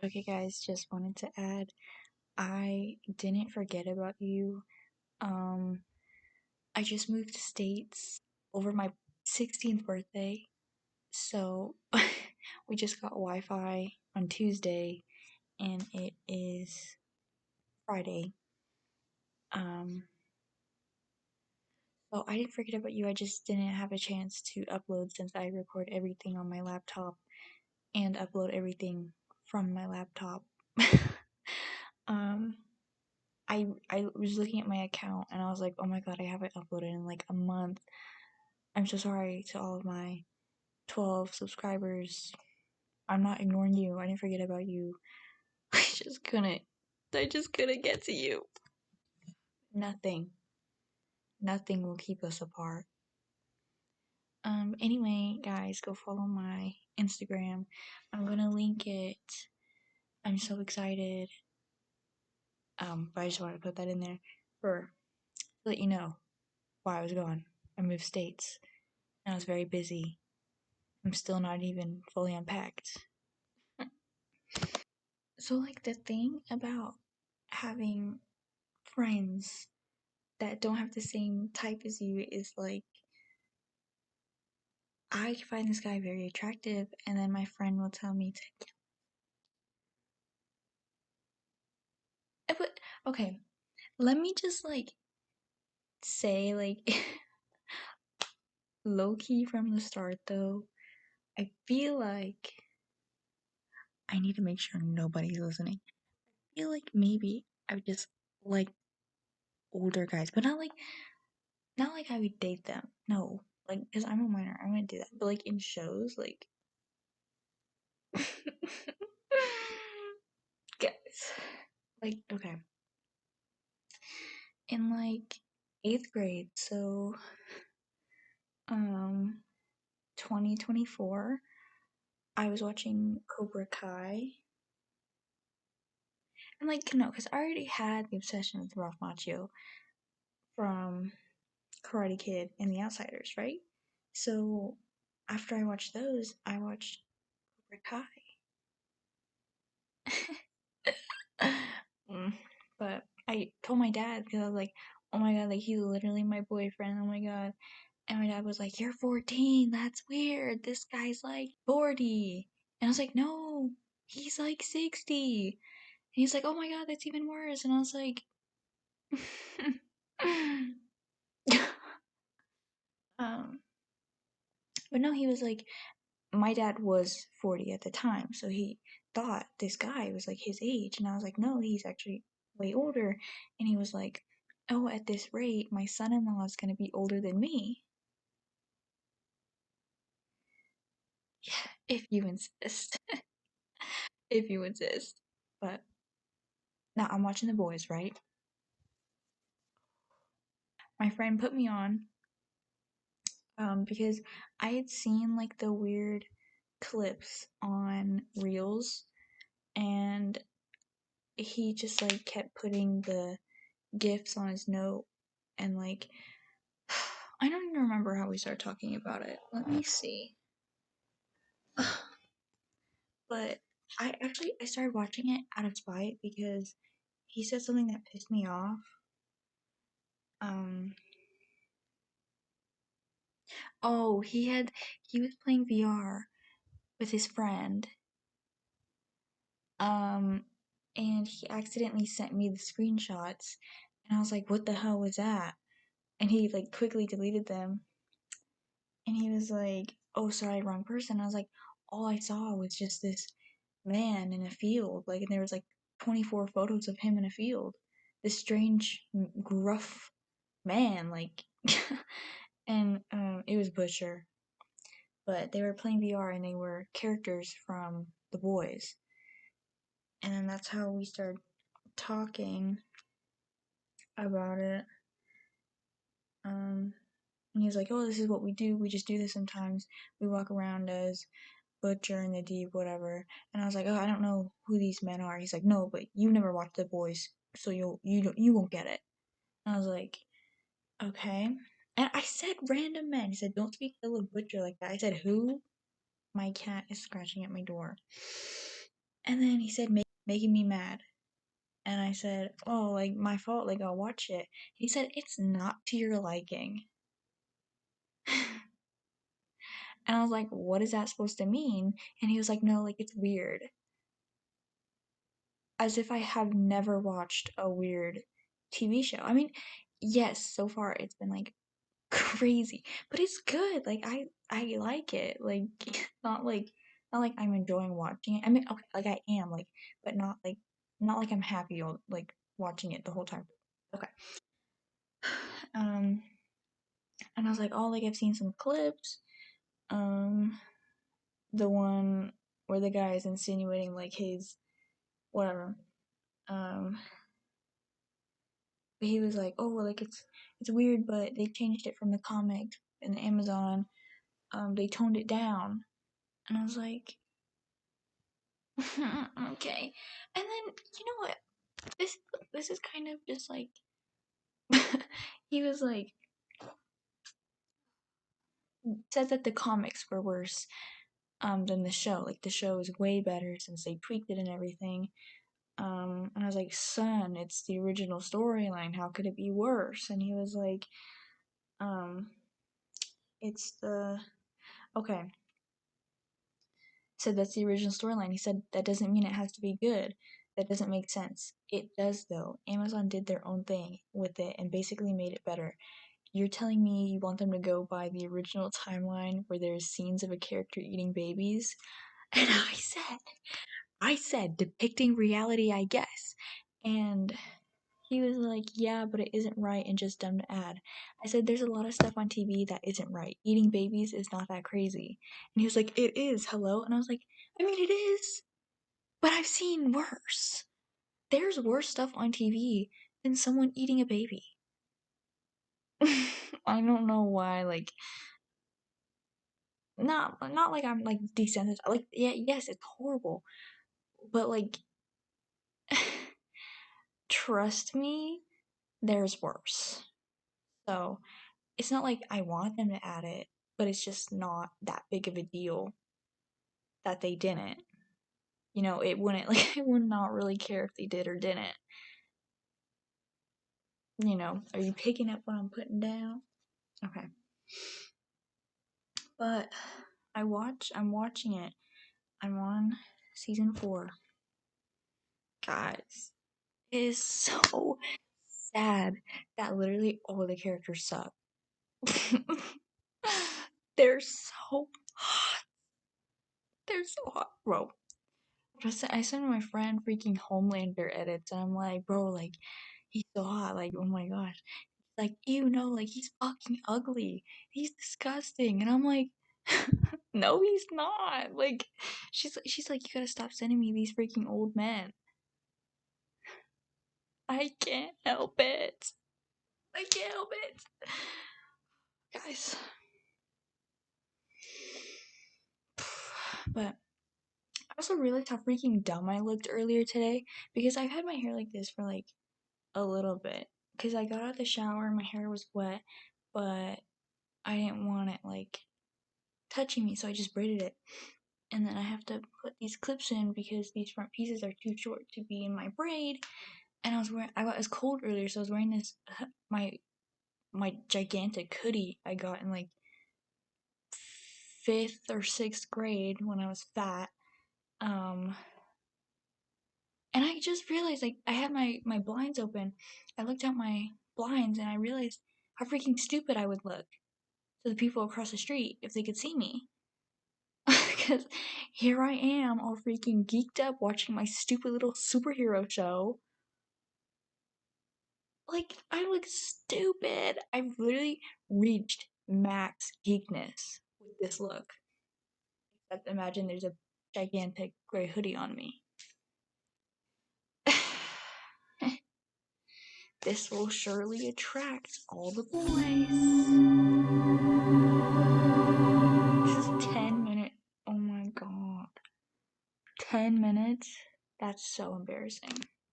Okay, guys, just wanted to add, I didn't forget about you. Um, I just moved states over my 16th birthday, so we just got Wi-Fi on Tuesday, and it is Friday. Um, so I didn't forget about you. I just didn't have a chance to upload since I record everything on my laptop and upload everything from my laptop. um. I was looking at my account and I was like, oh my god, I haven't uploaded in like a month. I'm so sorry to all of my 12 subscribers. I'm not ignoring you. I didn't forget about you. I just couldn't. I just couldn't get to you. Nothing. Nothing will keep us apart. Anyway, guys, go follow my Instagram. I'm gonna link it. I'm so excited. But I just wanted to put that in there for to let you know why I was gone. I moved states and I was very busy. I'm still not even fully unpacked. So, like, the thing about having friends that don't have the same type as you is like, I find this guy very attractive, and then my friend will tell me to. But, okay, let me just, like, say, like, low key from the start, though, I feel like I need to make sure nobody's listening. I feel like maybe I would just like older guys, but not like I would date them. No, like because I'm a minor, I wouldn't do that. But like in shows, like guys, like okay, in like eighth grade, so um, 2024, I was watching Cobra Kai, and like no, because I already had the obsession with Ralph Macchio from Karate Kid and The Outsiders, right? So after I watched those, I watched Cobra Kai. Mm, but I told my dad because I was like, oh my god, like he's literally my boyfriend. Oh my god. And my dad was like, you're 14. That's weird. This guy's like 40. And I was like, no, he's like 60. And he's like, oh my god, that's even worse. And I was like, um, but no, he was like, my dad was 40 at the time, so he thought this guy was like his age, and I was like, no, he's actually way older. And he was like, oh, at this rate, my son-in-law is gonna be older than me. Yeah, if you insist. If you insist. But now I'm watching The Boys, right? My friend put me on, because I had seen like the weird clips on Reels, and he just like kept putting the gifs on his note, and like I don't even remember how we started talking about it. Let me see. But I started watching it out of spite because he said something that pissed me off. Um oh, he was playing VR with his friend. Um and he accidentally sent me the screenshots, and I was like, "What the hell was that?" And he like quickly deleted them, and he was like, "Oh, sorry, wrong person." I was like, "All I saw was just this man in a field, like, and there was like 24 photos of him in a field. This strange, gruff man, like, and it was Butcher, but they were playing VR and they were characters from The Boys, and then that's how we started talking about it. Um, and he was like, "Oh, this is what we do. We just do this sometimes. We walk around as Butcher and the Deep, whatever." And I was like, "Oh, I don't know who these men are." He's like, "No, but you never watched The Boys, so you won't get it." And I was like, "Okay." And I said random men. He said, "Don't speak ill of Butcher like that." I said, "Who?" My cat is scratching at my door. And then he said, making me mad. And I said, oh, like, my fault, like, I'll watch it. He said, it's not to your liking. And I was like, what is that supposed to mean? And he was like, no, like, it's weird. As if I have never watched a weird TV show. I mean, yes, so far it's been, like, crazy, but it's good. Like, I like it. Like, not like not like I'm enjoying watching it. I mean, okay, like I am, like, but not like I'm happy like watching it the whole time. Okay. Um, and I was like, oh, like I've seen some clips. Um, the one where the guy is insinuating like his whatever. Um, but he was like, oh, well, like it's weird, but they changed it from the comic in Amazon. They toned it down, and I was like, okay. And then you know what? This is kind of just like he was like said that the comics were worse than the show. Like the show is way better since they tweaked it and everything. And I was like, son, it's the original storyline. How could it be worse? And he was like, um, it's the okay. Said that's the original storyline. He said that doesn't mean it has to be good. That doesn't make sense. It does though. Amazon did their own thing with it and basically made it better. You're telling me you want them to go by the original timeline where there's scenes of a character eating babies? And I said, depicting reality, I guess. And he was like, yeah, but it isn't right and just dumb to add. I said, there's a lot of stuff on TV that isn't right. Eating babies is not that crazy. And he was like, it is, hello? And I was like, I mean, it is, but I've seen worse. There's worse stuff on TV than someone eating a baby. I don't know why, like, not like I'm like desensitized. Like, yeah, yes, it's horrible, but like, trust me, there's worse. So it's not like I want them to add it, but it's just not that big of a deal that they didn't. You know, it wouldn't like I would not really care if they did or didn't. You know, are you picking up what I'm putting down? Okay. But I'm watching it. I'm on season 4. Guys, it is so sad that literally all the characters suck. They're so hot. They're so hot, bro. I sent my friend freaking Homelander edits, and I'm like, bro, like, he's so hot. Like, oh my gosh. Like, ew, no, like, he's fucking ugly. He's disgusting. And I'm like, no, he's not. Like, she's like, you gotta stop sending me these freaking old men. I can't help it. I can't help it. Guys. But I also realized how freaking dumb I looked earlier today because I've had my hair like this for like a little bit. Because I got out of the shower, my hair was wet, but I didn't want it like touching me, so I just braided it. And then I have to put these clips in because these front pieces are too short to be in my braid. And I was cold earlier, so I was wearing this my gigantic hoodie I got in like 5th or 6th grade when I was fat. And I just realized, like, I had my blinds open. I looked out my blinds and I realized how freaking stupid I would look to the people across the street if they could see me. Because here I am, all freaking geeked up watching my stupid little superhero show. Like, I look stupid. I've literally reached max geekness with this look. Except imagine there's a gigantic gray hoodie on me. This will surely attract all the boys. This is 10 minutes. Oh my god. 10 minutes? That's so embarrassing.